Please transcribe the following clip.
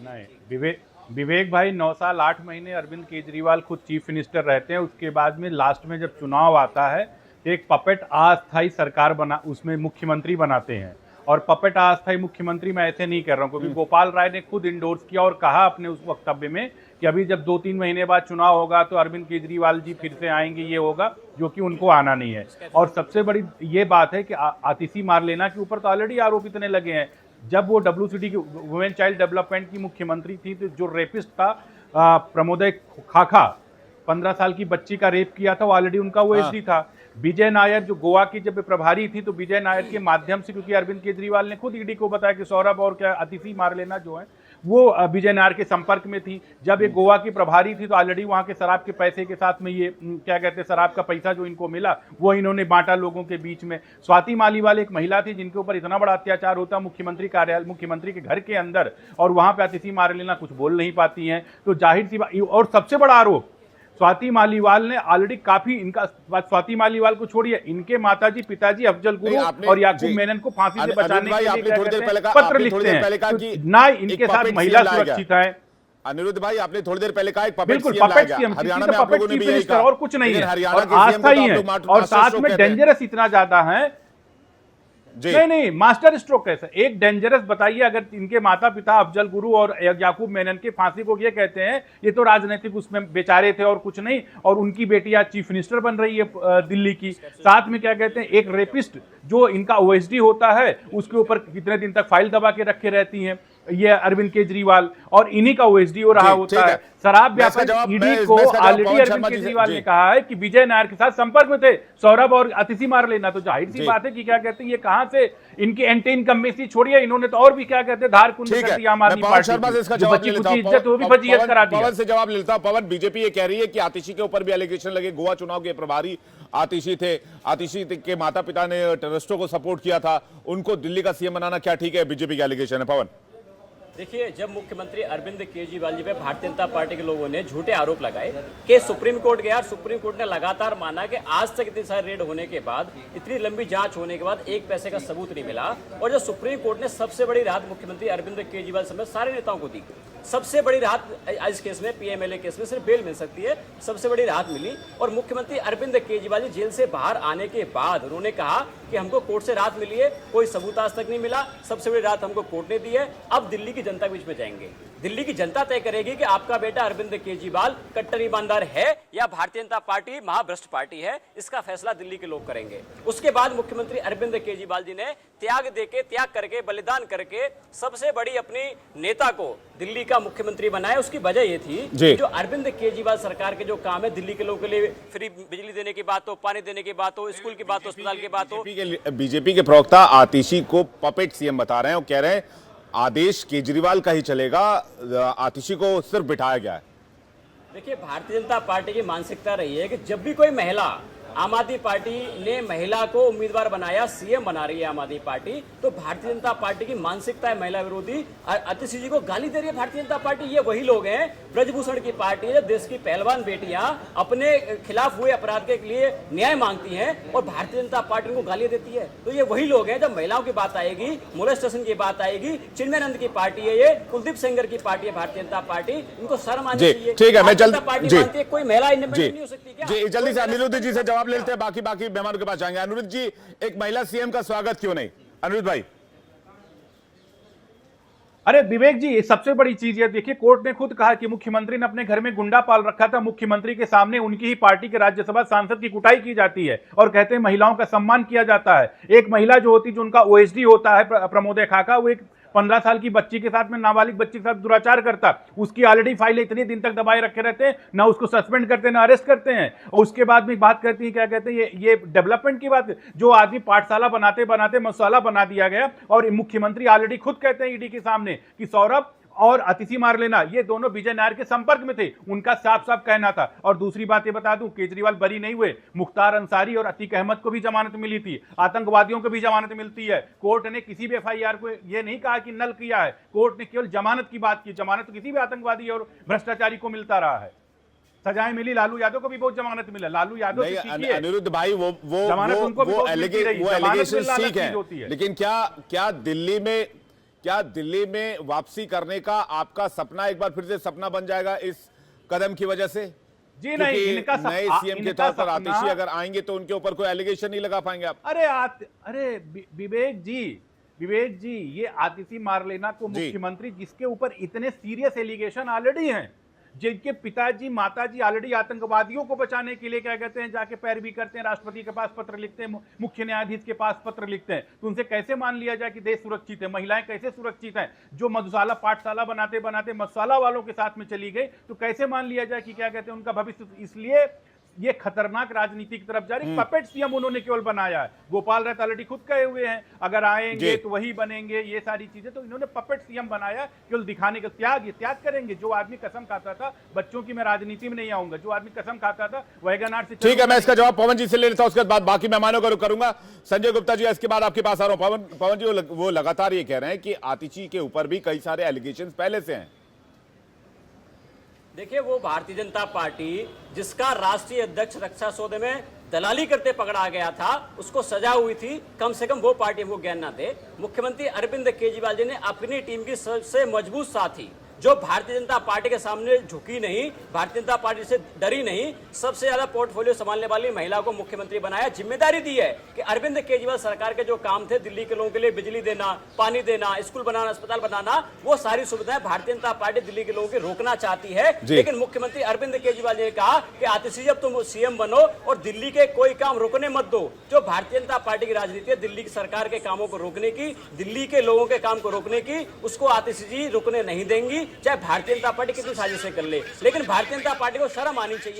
नहीं, विवेक भाई 9 साल 8 महीने अरविंद केजरीवाल खुद चीफ मिनिस्टर रहते हैं। उसके बाद में लास्ट में जब चुनाव आता है तो एक पपेट अस्थायी सरकार बना, उसमें मुख्यमंत्री बनाते हैं। और पपेट अस्थायी मुख्यमंत्री मैं ऐसे नहीं कर रहा हूँ, क्योंकि गोपाल राय ने खुद इंडोर्स किया और कहा अपने उस वक्तव्य में कि अभी जब 2-3 महीने बाद चुनाव होगा तो अरविंद केजरीवाल जी फिर से आएंगे, ये होगा, जो कि उनको आना नहीं है। और सबसे बड़ी ये बात है कि आतिशी मारलेना के ऊपर तो ऑलरेडी आरोप इतने लगे हैं। जब वो WCD की, वुमेन चाइल्ड डेवलपमेंट की मुख्यमंत्री थी, तो जो रेपिस्ट था प्रमोदय खाखा, 15 साल की बच्ची का रेप किया था, वो ऑलरेडी उनका OSD था। विजय नायर जो गोवा की जब प्रभारी थी, तो विजय नायर के माध्यम से, क्योंकि अरविंद केजरीवाल ने खुद ED को बताया कि सौरभ और क्या आतिशी मारलेना जो है वो विजय नायर के संपर्क में थी। जब ये गोवा की प्रभारी थी तो ऑलरेडी वहां के शराब के पैसे के साथ में ये क्या कहते हैं, शराब का पैसा जो इनको मिला वो इन्होंने बांटा लोगों के बीच में। स्वाति मालीवाल एक महिला थी जिनके ऊपर इतना बड़ा अत्याचार होता मुख्यमंत्री कार्यालय, मुख्यमंत्री के घर के अंदर, और वहां पे आतिशी मारलेना कुछ बोल नहीं पाती हैं। तो जाहिर सी बात, और सबसे बड़ा आरोप स्वाति मालीवाल ने ऑलरेडी काफी, इनका स्वाति मालीवाल को छोड़िए, इनके माताजी पिताजी अफजल गुरु और याकूब मेनन को फांसी से बचाने के लिए पत्र लिखते हैं, ना इनके साथ महिला सुरक्षित है। अनिरुद्ध भाई, आपने थोड़ी देर पहले कहा एक पपेट बिल्कुल सीएम पपेट लाया सीएम, गया। हरियाणा में आप लोगों ने भी यही कहा, और कुछ नहीं है, हरियाणा और के सीएम आस्था ही है, और साथ को में डेंजरस इतना ज्यादा है। नहीं, मास्टर स्ट्रोक कैसा, एक डेंजरस बताइए, अगर इनके माता पिता अफजल गुरु और याकूब मेनन के फांसी को ये कहते हैं ये तो राजनीतिक उसमें बेचारे थे और कुछ नहीं, और उनकी बेटी आज चीफ मिनिस्टर बन रही है दिल्ली की। साथ में क्या कहते हैं, एक रेपिस्ट जो इनका OSD होता है उसके ऊपर कितने दिन तक फाइल दबा के रखे रहती हैं ये अरविंद केजरीवाल, और इन्हीं का OSD हो रहा होता है। शराब व्यापार ED को ऑलरेडी अरविंद केजरीवाल ने कहा है कि विजय नायर के साथ संपर्क में थे सौरभ और आतिशी मारलेना। तो जाहिर सी बात है कि क्या कहते हैं, ये कहां से इनकी एंटी इनकम्बेंसी छोड़िए, इन्होंने तो और भी क्या कहते हैं धार कुंद कर दिया आम आदमी पार्टी की इज्जत, वो भी फजीयत करा दी। पवन से जवाब लेता हूं। पवन, बीजेपी ये कह रही है कि आतिशी के ऊपर भी एलिगेशन लगे, गोवा चुनाव के प्रभारी आतिशी थे, आतिशी के माता पिता ने टेररिस्टों को सपोर्ट किया था, उनको दिल्ली का सीएम बनाना क्या ठीक है? बीजेपी का एलिगेशन है। पवन, देखिए, जब मुख्यमंत्री अरविंद केजरीवाल जी पे भारतीय जनता पार्टी के लोगों ने झूठे आरोप लगाए कि सुप्रीम कोर्ट गया, सुप्रीम कोर्ट ने लगातार माना कि आज तक इतनी सारी रेड होने के बाद, इतनी लंबी जांच होने के बाद एक पैसे का सबूत नहीं मिला, और जो सुप्रीम कोर्ट ने सबसे बड़ी राहत मुख्यमंत्री अरविंद केजरीवाल समेत सारे नेताओं को दी, सबसे बड़ी राहत इस केस में, PMLA केस में सिर्फ बेल मिल सकती है, सबसे बड़ी राहत मिली। और मुख्यमंत्री अरविंद केजरीवाल जी जेल से बाहर आने के बाद उन्होंने कहा कि हमको कोर्ट से राहत मिली है, कोई सबूत आज तक नहीं मिला, सबसे बड़ी राहत हमको कोर्ट ने दी है। अब दिल्ली की जनता के बीच में जाएंगे, दिल्ली की जनता तय करेगी कि आपका बेटा अरविंद केजरीवाल कट्टर ईमानदार है या भारतीय जनता पार्टी महाभ्रष्ट पार्टी है। इसका फैसला दिल्ली के लोग करेंगे। उसके बाद मुख्यमंत्री अरविंद केजरीवाल जी ने त्याग करके बलिदान करके सबसे बड़ी अपनी नेता को दिल्ली का मुख्यमंत्री बनाया। उसकी वजह ये थी जो अरविंद केजरीवाल सरकार के जो काम है, दिल्ली के लोगों के लिए फ्री बिजली देने की बात हो, पानी देने की बात हो, स्कूल की बात हो, अस्पताल की बात हो। बीजेपी के प्रवक्ता आतिशी को पपेट सीएम बता रहे हैं और कह रहे हैं आदेश केजरीवाल का ही चलेगा, आतिशी को सिर्फ बिठाया गया है। देखिए, भारतीय जनता पार्टी की मानसिकता रही है कि जब भी कोई महिला, आम आदमी पार्टी ने महिला को उम्मीदवार बनाया, सीएम बना रही है आम आदमी पार्टी, तो भारतीय जनता पार्टी की मानसिकता है महिला विरोधी। आतिशी जी को गाली दे रही है भारतीय जनता पार्टी। ये वही लोग हैं, ब्रजभूषण की पार्टी है, देश की पहलवान बेटियां अपने खिलाफ हुए अपराध के लिए न्याय मांगती हैं और भारतीय जनता पार्टी उनको गालियां देती है। तो ये वही लोग हैं, जब महिलाओं की बात आएगी, मोलेस्टेशन की बात आएगी, चिन्मयानंद की पार्टी है, ये कुलदीप सेंगर की पार्टी है भारतीय जनता पार्टी, इनको शर्म आनी चाहिए। ठीक है, मैं जल्दी पार्टी मानती है कोई महिला इंडिपेंडेंट नहीं हो सकती क्या? जी, जल्दी से अनिरुद्ध जी से जवाब लेते हैं, बाकी मेहमानों के पास जाएंगे। अनिरुद्ध जी, एक महिला सीएम का स्वागत क्यों नहीं? अनिरुद्ध भाई। अरे विवेक जी, ये सबसे बड़ी चीज है, देखिए कोर्ट ने खुद कहा कि मुख्यमंत्री ने अपने घर में गुंडा पाल रखा था, मुख्यमंत्री के सामने उनकी ही पार्टी के राज्यसभा सांसद की कुटाई की जाती है और कहते हैं महिलाओं का सम्मान किया जाता है। एक महिला जो होती, जो उनका OSD होता है प्रमोदय खाखा, वो एक 15 साल की बच्ची के साथ में, नाबालिग बच्ची के साथ दुराचार करता, उसकी ऑलरेडी फाइल इतने दिन तक दबाए रखे रहते हैं, ना उसको सस्पेंड करते हैं ना अरेस्ट करते हैं। और उसके बाद में बात करती है, क्या कहते हैं, ये डेवलपमेंट की बात, जो आदमी पाठशाला बनाते बनाते मसाला बना दिया गया, और मुख्यमंत्री ऑलरेडी खुद कहते हैं ED के सामने कि सौरभ और आतिशी मारलेना ये दोनों विजय नायर के संपर्क में थे, उनका साफ साफ कहना था। और दूसरी बात ये बता दूं, केजरीवाल बरी नहीं हुए, मुख्तार अंसारी और अतीक अहमद को भी जमानत मिली थी, आतंकवादियों को भी जमानत मिलती है। कोर्ट ने किसी भी FIR को ये नहीं कहा कि नल किया है, कोर्ट ने केवल जमानत की बात की। जमानत तो किसी भी आतंकवादी और भ्रष्टाचारी को मिलता रहा है, सजाएं मिली। लालू यादव को भी बहुत जमानत मिला, लालू यादव अनिरुद्ध भाई, वो एलिगेशन ठीक है, लेकिन क्या दिल्ली में क्या दिल्ली में वापसी करने का आपका सपना एक बार फिर से सपना बन जाएगा इस कदम की वजह से? जी नहीं, क्योंकि इनका नए सीएम के तौर पर आतिशी अगर आएंगे तो उनके ऊपर कोई एलिगेशन नहीं लगा पाएंगे आप? अरे विवेक जी, ये आतिशी मारलेना को जी। मुख्यमंत्री जिसके ऊपर इतने सीरियस एलिगेशन ऑलरेडी हैं, जिनके पिताजी माताजी ऑलरेडी आतंकवादियों को बचाने के लिए क्या कहते हैं, जाके पैरवी करते हैं, राष्ट्रपति के पास पत्र लिखते हैं, मुख्य न्यायाधीश के पास पत्र लिखते हैं, तो उनसे कैसे मान लिया जाए कि देश सुरक्षित है? महिलाएं कैसे सुरक्षित हैं? जो मधुशाला पाठशाला बनाते बनाते मधुशाला वालों के साथ में चली गई, तो कैसे मान लिया जाए कि क्या कहते हैं उनका भविष्य? इसलिए ये खतरनाक राजनीति की तरफ जा रही। पपेट सीएम उन्होंने केवल बनाया है। गोपाल राय ऑलरेडी खुद कहे हुए हैं अगर आएंगे तो वही बनेंगे, ये सारी चीजें तो इन्होंने पपेट सीएम बनाया केवल दिखाने का। त्याग, ये त्याग करेंगे। जो आदमी कसम खाता था बच्चों की मैं राजनीति में नहीं आऊंगा, जो आदमी कसम खाता था वैगनार से। ठीक है, मैं इसका जवाब पवन जी से ले लेता हूं, उसके बाद बाकी मेहमानों का रुख करूंगा। संजय गुप्ता जी, इसके बाद आपके पास आ रहा हूं। पवन जी, वो लगातार ये कह रहे हैं कि आतिशी के ऊपर भी कई सारे एलिगेशन पहले से हैं। देखिए, वो भारतीय जनता पार्टी जिसका राष्ट्रीय अध्यक्ष रक्षा सौदे में दलाली करते पकड़ा गया था, उसको सजा हुई थी, कम से कम वो पार्टी हमको ज्ञान ना दे। मुख्यमंत्री अरविंद केजरीवाल जी ने अपनी टीम की सबसे मजबूत साथी, जो भारतीय जनता पार्टी के सामने झुकी नहीं, भारतीय जनता पार्टी से डरी नहीं, सबसे ज्यादा पोर्टफोलियो संभालने वाली महिला को मुख्यमंत्री बनाया। जिम्मेदारी दी है कि अरविंद केजरीवाल सरकार के जो काम थे, दिल्ली के लोगों के लिए बिजली देना, पानी देना, स्कूल बनाना, अस्पताल बनाना, वो सारी सुविधाएं भारतीय जनता पार्टी दिल्ली के लोगों की रोकना चाहती है। लेकिन मुख्यमंत्री अरविंद केजरीवाल ने कहा कि आतिशी, जब तुम सीएम बनो और दिल्ली के कोई काम रुकने मत दो। जो भारतीय जनता पार्टी की राजनीति है, दिल्ली की सरकार के कामों को रोकने की, दिल्ली के लोगों के काम को रोकने की, उसको आतिशी जी रुकने नहीं देंगी, चाहे भारतीय जनता पार्टी कितनी साजिशें कर ले। लेकिन भारतीय जनता पार्टी को शर्म आनी चाहिए।